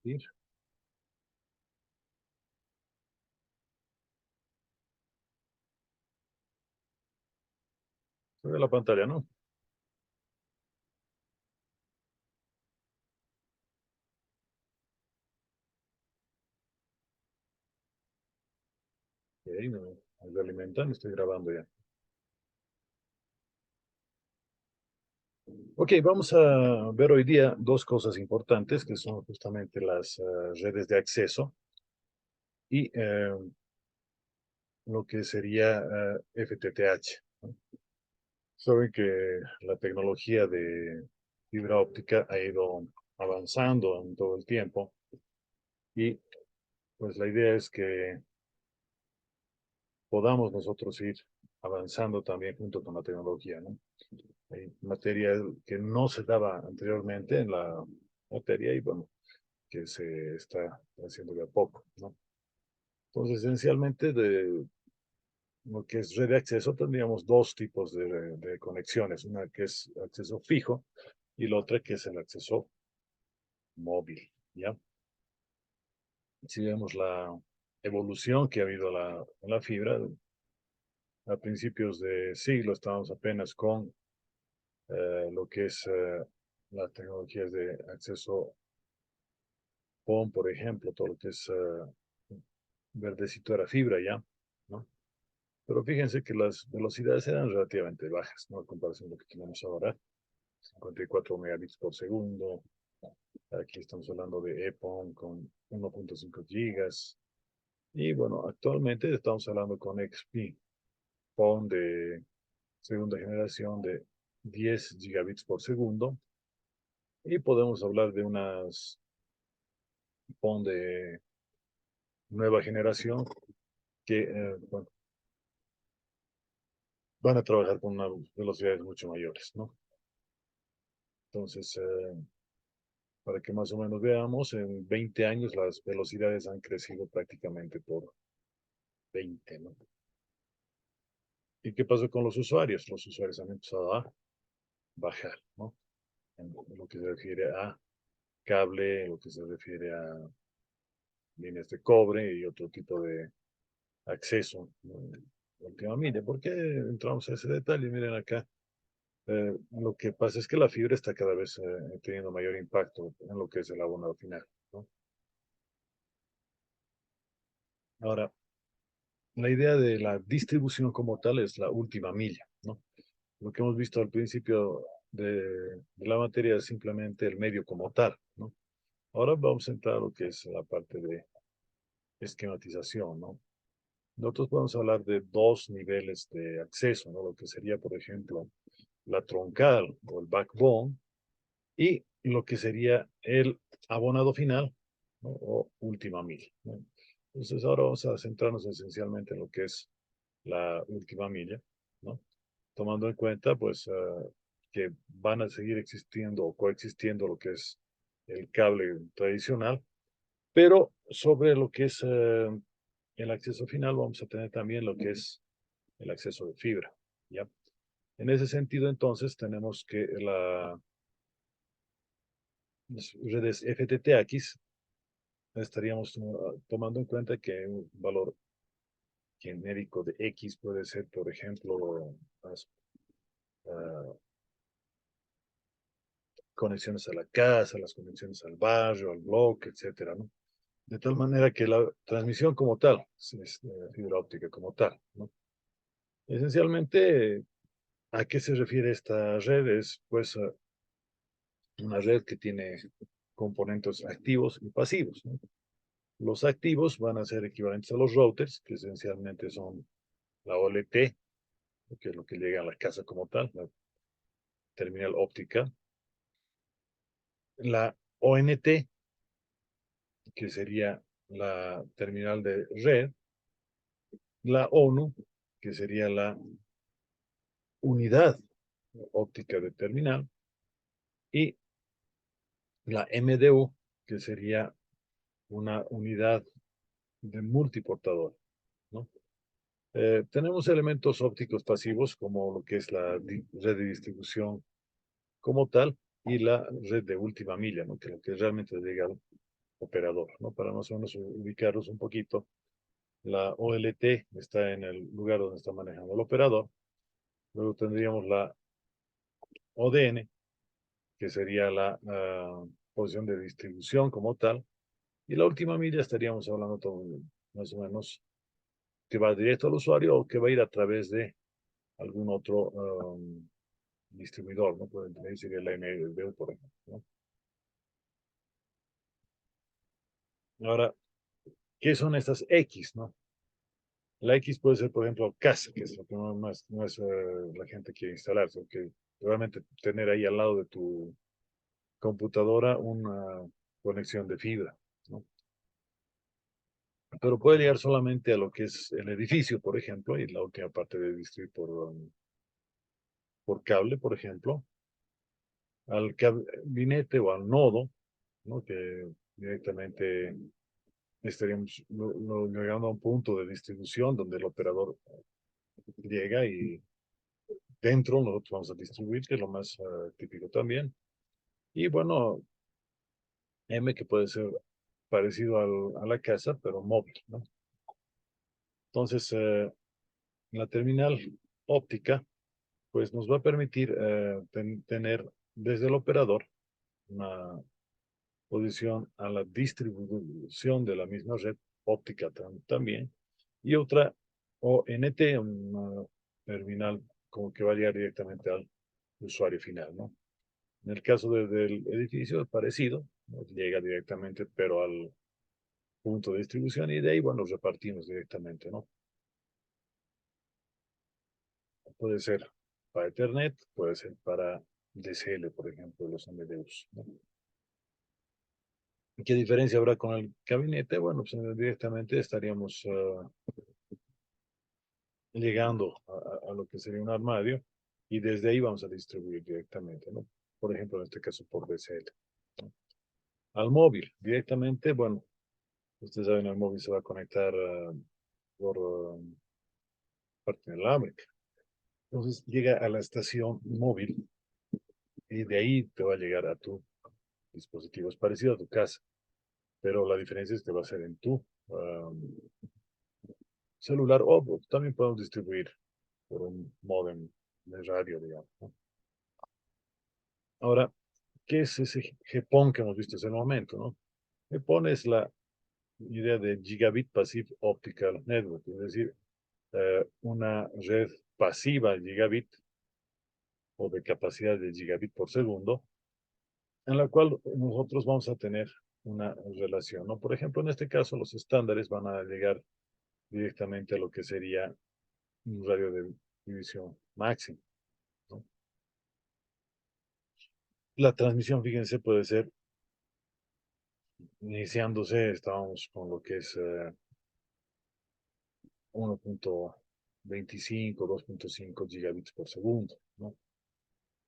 Ir. Se ve la pantalla, ¿no? Ok, me realimentan, estoy grabando ya. Ok, vamos a ver hoy día dos cosas importantes que son justamente las redes de acceso y lo que sería FTTH, ¿no? Saben que la tecnología de fibra óptica ha ido avanzando en todo el tiempo y pues la idea es que podamos nosotros ir avanzando también junto con la tecnología, ¿no? Hay materia que no se daba anteriormente en la materia y bueno, que se está haciendo de a poco, ¿no? Entonces, esencialmente, de lo que es red de acceso, tendríamos dos tipos de conexiones, una que es acceso fijo y la otra que es el acceso móvil, ¿ya? Si vemos la evolución que ha habido en la fibra, a principios de siglo estábamos apenas con lo que es las tecnologías de acceso PON, por ejemplo, todo lo que es verdecito era fibra ya, ¿no? Pero fíjense que las velocidades eran relativamente bajas, ¿no? A comparación de lo que tenemos ahora, 54 megabits por segundo. Aquí estamos hablando de EPON con 1.5 gigas. Y bueno, actualmente estamos hablando con XP, PON de segunda generación de 10 gigabits por segundo. Y podemos hablar de unas PON de nueva generación que bueno, van a trabajar con unas velocidades mucho mayores, ¿no? Entonces, para que más o menos veamos, en 20 años las velocidades han crecido prácticamente por 20, ¿no? ¿Y qué pasó con los usuarios? Los usuarios han empezado a bajar, ¿no? En lo que se refiere a cable, en lo que se refiere a líneas de cobre y otro tipo de acceso, ¿no? Última milla. ¿Por qué entramos a ese detalle? Miren acá. Lo que pasa es que la fibra está cada vez teniendo mayor impacto en lo que es el abonado final, ¿no? Ahora, la idea de la distribución como tal es la última milla, ¿no? Lo que hemos visto al principio de la materia es simplemente el medio como tal, ¿no? Ahora vamos a entrar a lo que es la parte de esquematización, ¿no? Nosotros podemos hablar de dos niveles de acceso, ¿no? Lo que sería, por ejemplo, la troncal o el backbone y lo que sería el abonado final, ¿no? O última milla, ¿no? Entonces ahora vamos a centrarnos esencialmente en lo que es la última milla, ¿no? Tomando en cuenta, pues, que van a seguir existiendo o coexistiendo lo que es el cable tradicional, pero sobre lo que es el acceso final vamos a tener también lo que es el acceso de fibra, ¿ya? En ese sentido, entonces, tenemos que las redes FTTX estaríamos tomando en cuenta que un valor genérico de X puede ser, por ejemplo, las conexiones a la casa, las conexiones al barrio, al bloque, etcétera, ¿no? De tal manera que la transmisión como tal, es, fibra óptica como tal, ¿no? Esencialmente, ¿a qué se refiere esta red? Es, pues, una red que tiene componentes activos y pasivos, ¿no? Los activos van a ser equivalentes a los routers, que esencialmente son la OLT, que es lo que llega a la casa como tal, la terminal óptica, la ONT, que sería la terminal de red, la ONU, que sería la unidad óptica de terminal, y la MDU, que sería una unidad de multiportador, ¿no? Tenemos elementos ópticos pasivos como lo que es la red de distribución como tal y la red de última milla, ¿no? Que es lo que realmente llega operador, ¿no? Para más o menos ubicarlos un poquito. La OLT está en el lugar donde está manejando el operador. Luego tendríamos la ODN, que sería la posición de distribución como tal. Y la última milla estaríamos hablando todo, más o menos que va directo al usuario o que va a ir a través de algún otro distribuidor, ¿no? Puede sería la MDU, por ejemplo, ¿no? Ahora, ¿qué son estas X, no? La X puede ser, por ejemplo, casa, que es lo que no es la gente quiere instalar, sino que realmente tener ahí al lado de tu computadora una conexión de fibra, ¿no? Pero puede llegar solamente a lo que es el edificio, por ejemplo, y la última parte de distribuir por cable, por ejemplo, al gabinete o al nodo, ¿no? Que directamente estaríamos llegando a un punto de distribución donde el operador llega y dentro nosotros vamos a distribuir, que es lo más típico también. Y bueno, M que puede ser parecido a la casa, pero móvil, ¿no? Entonces, la terminal óptica, pues nos va a permitir tener desde el operador una posición a la distribución de la misma red óptica también, y otra ONT, una terminal como que va a llegar directamente al usuario final, ¿no? En el caso del edificio es parecido, ¿no? Llega directamente, pero al punto de distribución y de ahí, bueno, repartimos directamente, ¿no? Puede ser para Ethernet, puede ser para DSL, por ejemplo, los MDUs, ¿no? ¿Qué diferencia habrá con el gabinete? Bueno, pues directamente estaríamos llegando a lo que sería un armario y desde ahí vamos a distribuir directamente, ¿no? Por ejemplo, en este caso por DSL, ¿no? Al móvil, directamente, bueno, ustedes saben, el móvil se va a conectar por parte inalámbrica. Entonces llega a la estación móvil y de ahí te va a llegar a tu dispositivo. Es parecido a tu casa, pero la diferencia es que va a ser en tu celular o también podemos distribuir por un módem de radio, digamos, ¿no? Ahora, ¿qué es ese GPON que hemos visto hace un momento, no? GPON es la idea de Gigabit Passive Optical Network, es decir, una red pasiva gigabit o de capacidad de gigabit por segundo, en la cual nosotros vamos a tener una relación, ¿no? Por ejemplo, en este caso, los estándares van a llegar directamente a lo que sería un radio de división máximo, ¿no? La transmisión, fíjense, puede ser iniciándose, estábamos con lo que es 1.25, 2.5 gigabits por segundo, ¿no?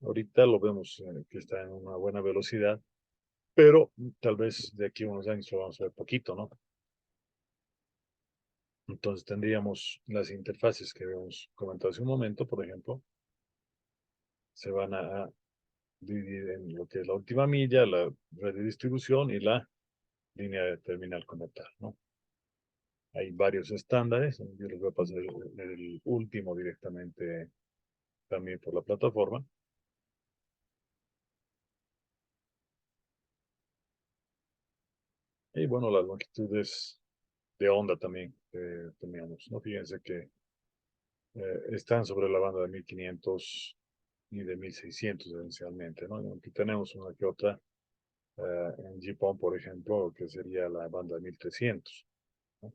Ahorita lo vemos que está en una buena velocidad, pero tal vez de aquí a unos años lo vamos a ver poquito, ¿no? Entonces tendríamos las interfaces que habíamos comentado hace un momento, por ejemplo, se van a dividir en lo que es la última milla, la red de distribución y la línea de terminal como tal, ¿no? Hay varios estándares, yo les voy a pasar el último directamente también por la plataforma. Y bueno, las longitudes de onda también teníamos, ¿no? Fíjense que están sobre la banda de 1500 y de 1600 esencialmente, ¿no? Aquí tenemos una que otra en GPON, por ejemplo, que sería la banda de 1300, ¿no?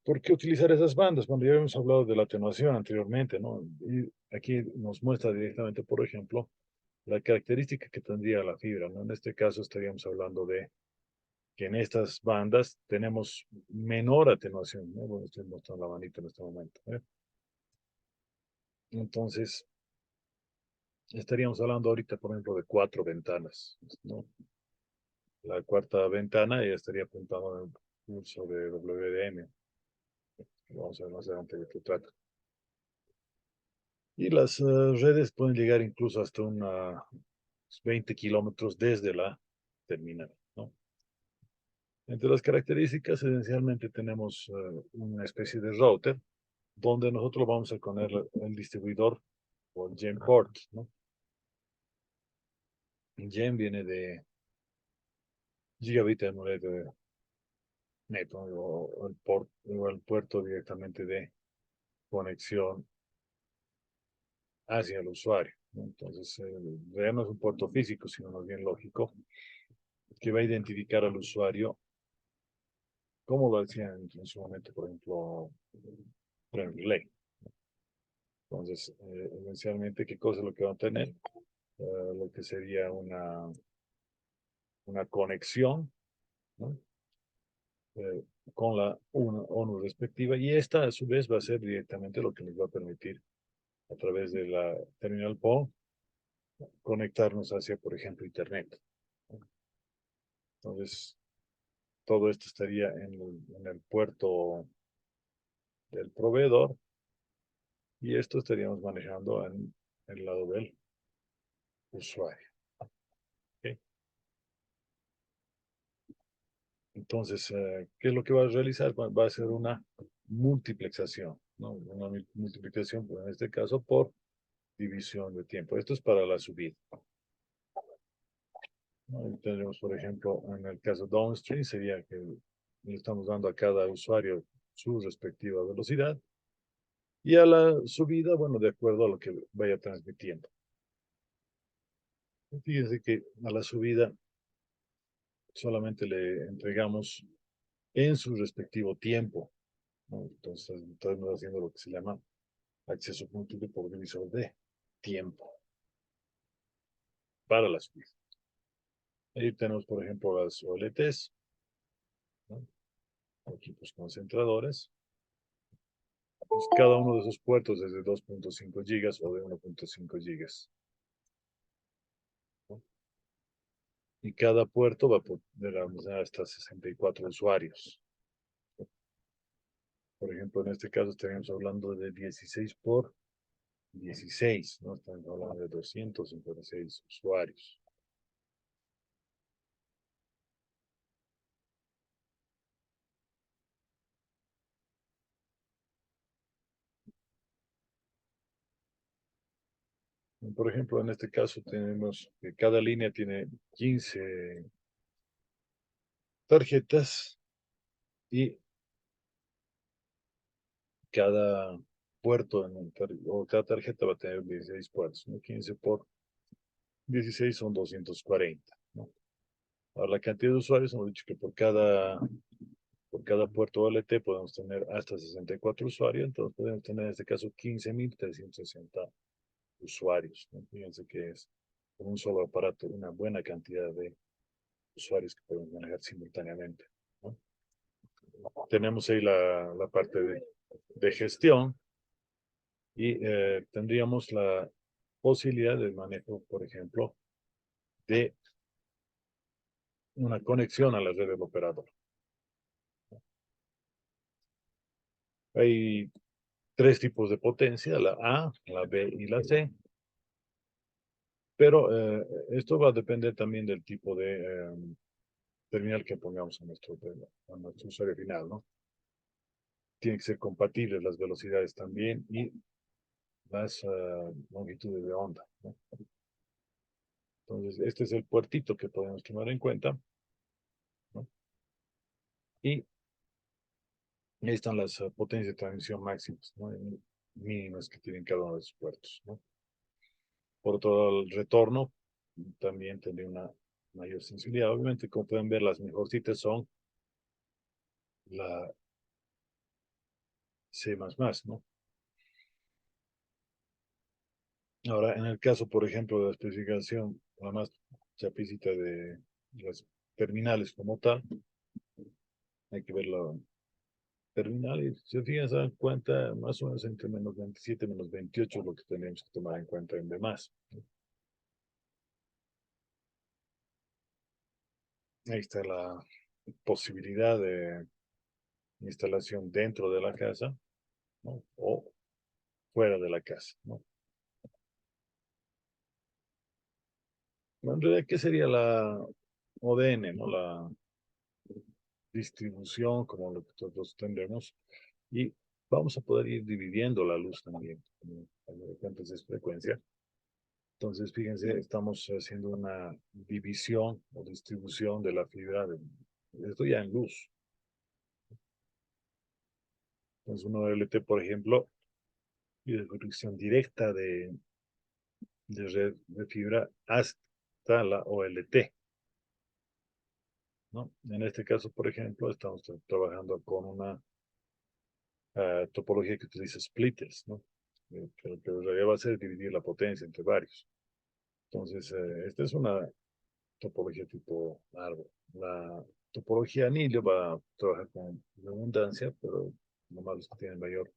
¿Por qué utilizar esas bandas? Cuando ya habíamos hablado de la atenuación anteriormente, ¿no? Y aquí nos muestra directamente, por ejemplo, la característica que tendría la fibra, ¿no? En este caso estaríamos hablando de que en estas bandas tenemos menor atenuación, ¿no? Bueno, estoy mostrando la manita en este momento, ¿eh? Entonces, estaríamos hablando ahorita, por ejemplo, de 4 ventanas, ¿no? La cuarta ventana ya estaría apuntando al curso de WDM. Vamos a ver más adelante de qué trata. Y las redes pueden llegar incluso hasta unos 20 kilómetros desde la terminal, ¿no? Entre las características, esencialmente tenemos una especie de router donde nosotros vamos a poner el distribuidor o el gen port, ¿no? El gen viene de gigabit de neto, o el puerto directamente de conexión hacia el usuario, ¿no? Entonces, ya no es un puerto físico, sino más bien lógico, que va a identificar al usuario, como lo hacían en su momento, por ejemplo, Prem Relay. Entonces, esencialmente, ¿qué cosa es lo que va a tener? Lo que sería una conexión, ¿no? Eh, con la ONU respectiva, y esta a su vez va a ser directamente lo que nos va a permitir a través de la terminal PON conectarnos hacia, por ejemplo, Internet. Entonces, todo esto estaría en el puerto del proveedor y esto estaríamos manejando en el lado del usuario. ¿Ok? Entonces, ¿qué es lo que va a realizar? Va a ser una multiplexación, ¿no? Una multiplicación, pues, en este caso, por división de tiempo. Esto es para la subida, ¿no? Y tenemos, por ejemplo, en el caso downstream, sería que le estamos dando a cada usuario su respectiva velocidad y a la subida, bueno, de acuerdo a lo que vaya transmitiendo. Fíjense que a la subida solamente le entregamos en su respectivo tiempo, ¿no? Entonces, estamos haciendo lo que se llama acceso múltiple por divisor de tiempo para la subida. Ahí tenemos, por ejemplo, las OLTs, ¿no? Equipos concentradores. Pues cada uno de esos puertos es de 2.5 gigas o de 1.5 gigas, ¿no? Y cada puerto va a poder almacenar hasta 64 usuarios. Por ejemplo, en este caso estaríamos hablando de 16 por 16, ¿no? Estamos hablando de 256 usuarios. Por ejemplo, en este caso tenemos que cada línea tiene 15 tarjetas y cada puerto o cada tarjeta va a tener 16 puertos, ¿no? 15 por 16 son 240, ¿no? Ahora, la cantidad de usuarios, hemos dicho que por cada puerto OLT podemos tener hasta 64 usuarios, entonces podemos tener en este caso 15.360 usuarios, ¿no? Fíjense que es con un solo aparato una buena cantidad de usuarios que podemos manejar simultáneamente, ¿no? Tenemos ahí la parte de gestión y tendríamos la posibilidad de manejo, por ejemplo, de una conexión a la red del operador. Hay tres tipos de potencia, la A, la B y la C, pero esto va a depender también del tipo de terminal que pongamos a nuestro usuario final, ¿no? Tienen que ser compatibles las velocidades también y las longitudes de onda, ¿no? Entonces, este es el puertito que podemos tomar en cuenta, ¿no? Y ahí están las potencias de transmisión máximas, ¿no? Y mínimas que tienen cada uno de sus puertos, ¿no? Por otro lado, el retorno también tendría una mayor sensibilidad. Obviamente, como pueden ver, las mejorcitas son la C++, ¿no? Ahora, en el caso, por ejemplo, de la especificación, la más chapicita de las terminales como tal, hay que ver la terminal y si se fijan, se dan cuenta, más o menos entre menos 27 menos 28 es lo que tenemos que tomar en cuenta en demás. Ahí está la posibilidad de instalación dentro de la casa, ¿no? O fuera de la casa, ¿no? En realidad, ¿qué sería la ODN, ¿no? distribución como lo que todos tendremos y vamos a poder ir dividiendo la luz también en diferentes frecuencias. Entonces, fíjense, estamos haciendo una división o distribución de la fibra, esto ya en luz. Entonces, un OLT, por ejemplo, y de conexión directa de red de fibra hasta la OLT, ¿no? En este caso, por ejemplo, estamos trabajando con una topología que utiliza splitters, ¿no? Que lo que en realidad va a hacer es dividir la potencia entre varios. Entonces, esta es una topología tipo árbol. La topología anillo va a trabajar con redundancia, pero lo malo es que tiene mayor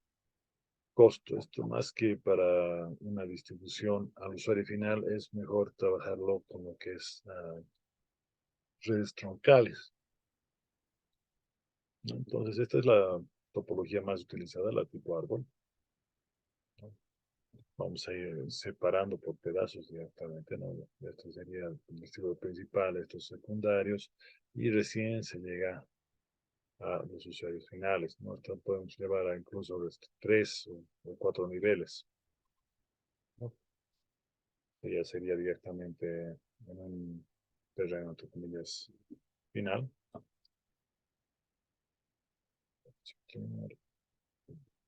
costo. Esto más que para una distribución al usuario final, es mejor trabajarlo con lo que es redes troncales, ¿no? Entonces, esta es la topología más utilizada, la tipo árbol, ¿no? Vamos a ir separando por pedazos directamente, ¿no? Esto sería el distribuidor principal, estos secundarios, y recién se llega a los usuarios finales, ¿no? Esto podemos llevar a incluso de 3 o 4 niveles, ¿no? Que ya sería directamente en un terreno, entre comillas, final.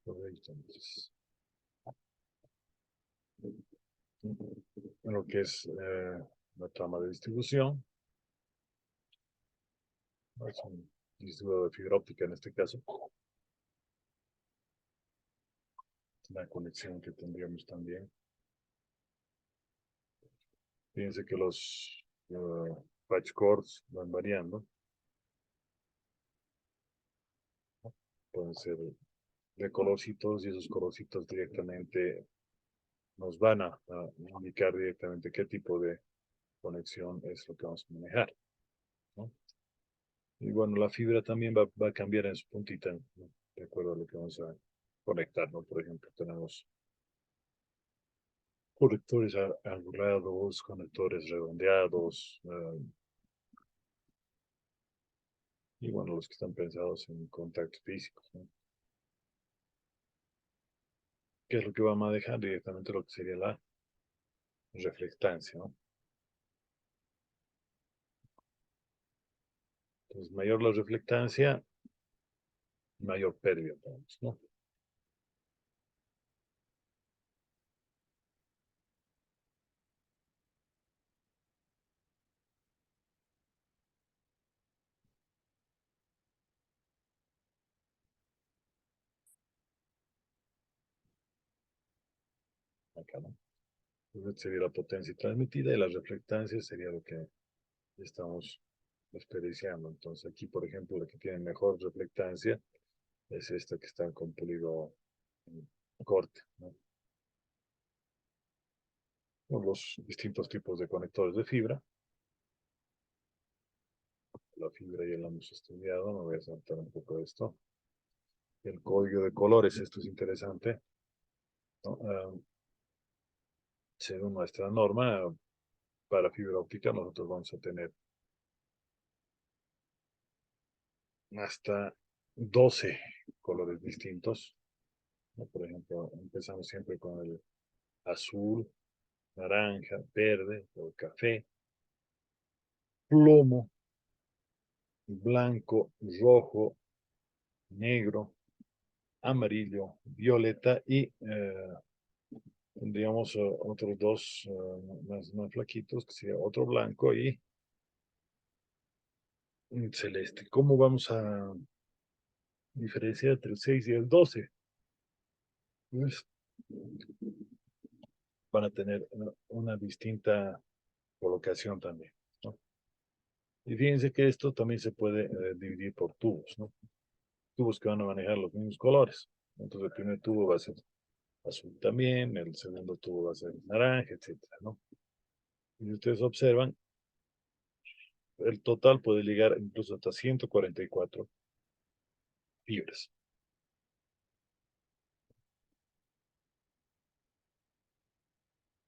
Entonces, lo que es la trama de distribución, ¿no? Es un distribuidor de fibra óptica en este caso, la conexión que tendríamos también. Fíjense que los patch cords van variando, pueden ser de colorcitos y esos colorcitos directamente nos van a indicar directamente qué tipo de conexión es lo que vamos a manejar, ¿no? Y bueno, la fibra también va a cambiar en su puntita, ¿no? De acuerdo a lo que vamos a conectar, ¿no? Por ejemplo, tenemos conectores angulados, conectores redondeados, y bueno, los que están pensados en contacto físico, ¿no? ¿Qué es lo que va a manejar directamente lo que sería la reflectancia, ¿no? Entonces, mayor la reflectancia, mayor pérdida tenemos, ¿no? Acá, ¿no? Entonces, sería la potencia transmitida y la reflectancia sería lo que estamos desperdiciando. Entonces, aquí, por ejemplo, la que tiene mejor reflectancia es esta que está con pulido en corte, ¿no? Con los distintos tipos de conectores de fibra. La fibra ya la hemos estudiado, me voy a saltar un poco de esto. El código de colores, esto es interesante, ¿no? Según nuestra norma, para fibra óptica nosotros vamos a tener hasta 12 colores distintos, ¿no? Por ejemplo, empezamos siempre con el azul, naranja, verde o café, plomo, blanco, rojo, negro, amarillo, violeta y tendríamos otros dos más flaquitos, que sería otro blanco y un celeste. ¿Cómo vamos a diferenciar entre el 6 y el 12? Pues van a tener una distinta colocación también, ¿no? Y fíjense que esto también se puede dividir por tubos, ¿no? Tubos que van a manejar los mismos colores. Entonces el primer tubo va a ser azul también, el segundo tubo va a ser naranja, etcétera, ¿no? Y si ustedes observan, el total puede llegar incluso hasta 144 fibras.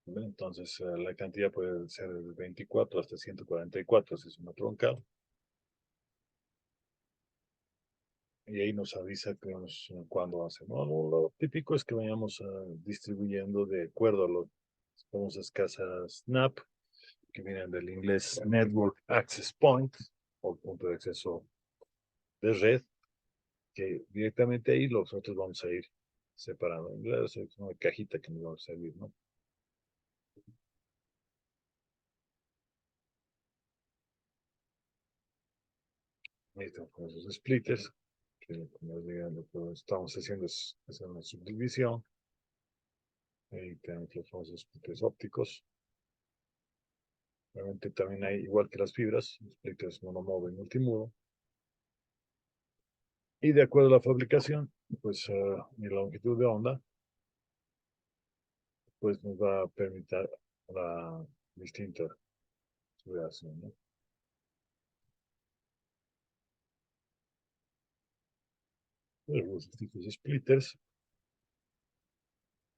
¿Vale? Entonces, la cantidad puede ser de 24 hasta 144, si es una troncal. y ahí nos avisa que cuándo hacemos. Lo típico es que vayamos distribuyendo de acuerdo a las famosas casas NAP, que vienen del inglés Network Access Point, o punto de acceso de red, que directamente ahí nosotros vamos a ir separando. Es una cajita que nos va a servir, ¿no? Ahí están con esos splitters, que como les digo, lo que estamos haciendo es hacer una subdivisión. Ahí tenemos los famosos splitters ópticos. Obviamente también hay, igual que las fibras, splitters monomodo y multimodo. Y de acuerdo a la fabricación, pues y la longitud de onda, pues nos va a permitir la distinta subdivisión, ¿no? Los distintos splitters,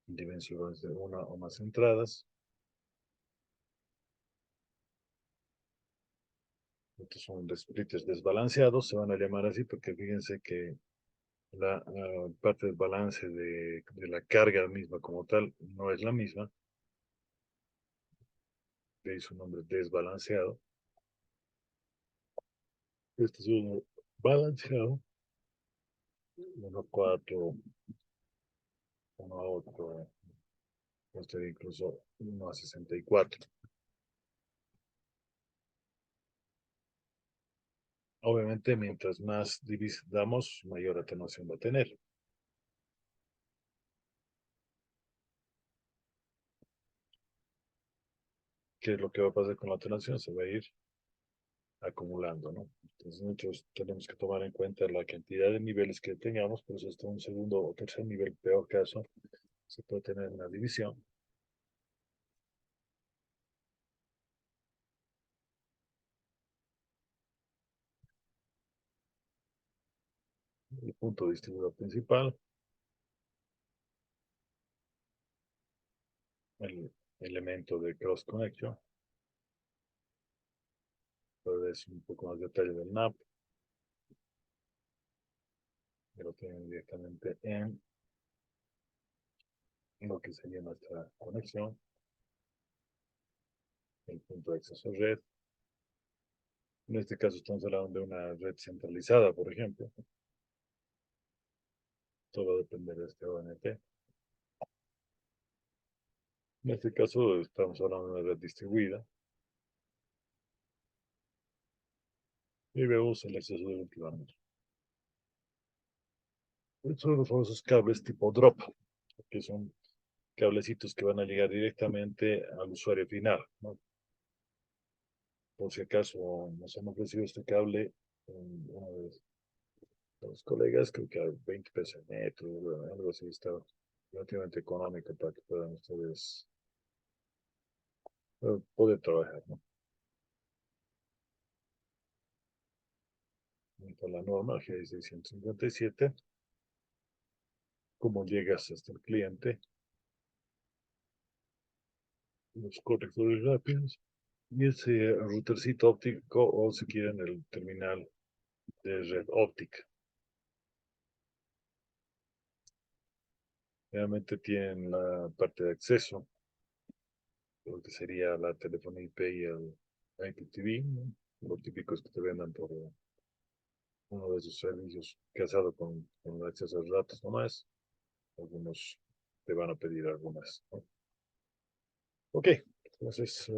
dimensiones de una o más entradas. Estos son splitters desbalanceados, se van a llamar así porque fíjense que la parte del balance de la carga misma como tal no es la misma, de ahí su nombre desbalanceado. Este es uno balanceado, uno 4, uno a otro, este incluso uno a 64. Obviamente, mientras más divis damos, mayor atenuación va a tener. ¿Qué es lo que va a pasar con la atenuación? Se va a ir acumulando, ¿no? Entonces, nosotros tenemos que tomar en cuenta la cantidad de niveles que tengamos, por eso hasta un segundo o tercer nivel, peor caso, se puede tener una división. El punto distribuidor principal, el elemento de cross connection, pero es un poco más detalle del NAP, que lo tienen directamente en lo que sería nuestra conexión, el punto de acceso a red. En este caso estamos hablando de una red centralizada, por ejemplo. Todo va a depender de este ONT. En este caso estamos hablando de una red distribuida. Y vemos el acceso de un kilómetro. Estos son los famosos cables tipo drop, que son cablecitos que van a llegar directamente al usuario final, ¿no? Por si acaso nos hemos recibido este cable, uno de los colegas, creo que a 20 pesos el metro, algo así, está relativamente económico para que puedan ustedes poder trabajar, ¿no? Por la norma GI 657, cómo llegas hasta el cliente, los conectores rápidos y ese routercito óptico o si quieren el terminal de red óptica. Realmente tienen la parte de acceso, lo que sería la telefonía IP y el IPTV, ¿no? Lo típico es que te vendan por uno de esos servicios casado con el acceso a datos nomás. Algunos te van a pedir algunas, ¿no? Ok, entonces,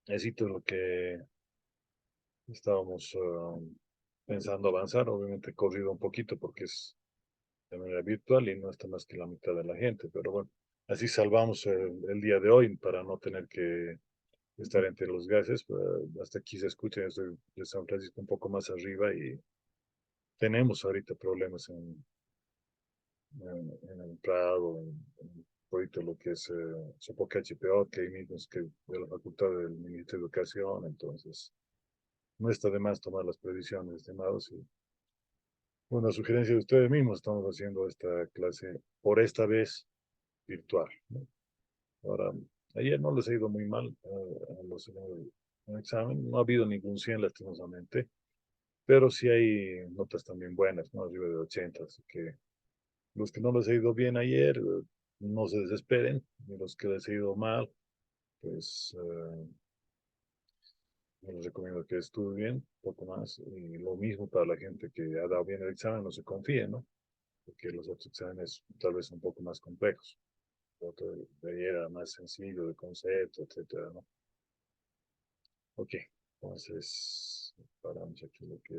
necesito lo que estábamos pensando avanzar. Obviamente he corrido un poquito porque es de manera virtual y no está más que la mitad de la gente, pero bueno, así salvamos el día de hoy para no tener que estar entre los gases. Hasta aquí se escucha, estoy de San Francisco un poco más arriba y tenemos ahorita problemas en el Prado, en ahorita lo que es Sopoca HPO, que hay mismos que de la Facultad del Ministerio de Educación, entonces no está de más tomar las previsiones, estimados. Y bueno, a sugerencia de ustedes mismos, estamos haciendo esta clase por esta vez virtual, ¿no? Ahora, ayer no les ha ido muy mal a los en el examen, no ha habido ningún 100 lastimosamente, pero sí hay notas también buenas, ¿no? Arriba de 80, así que los que no les ha ido bien ayer, no se desesperen, y los que les ha ido mal, pues yo les recomiendo que estudien un poco más, y lo mismo para la gente que ha dado bien el examen, no se confíe, ¿no? Porque los otros exámenes tal vez son un poco más complejos. El otro de ayer era más sencillo, de concepto, etcétera, ¿no? Ok, entonces paramos aquí lo que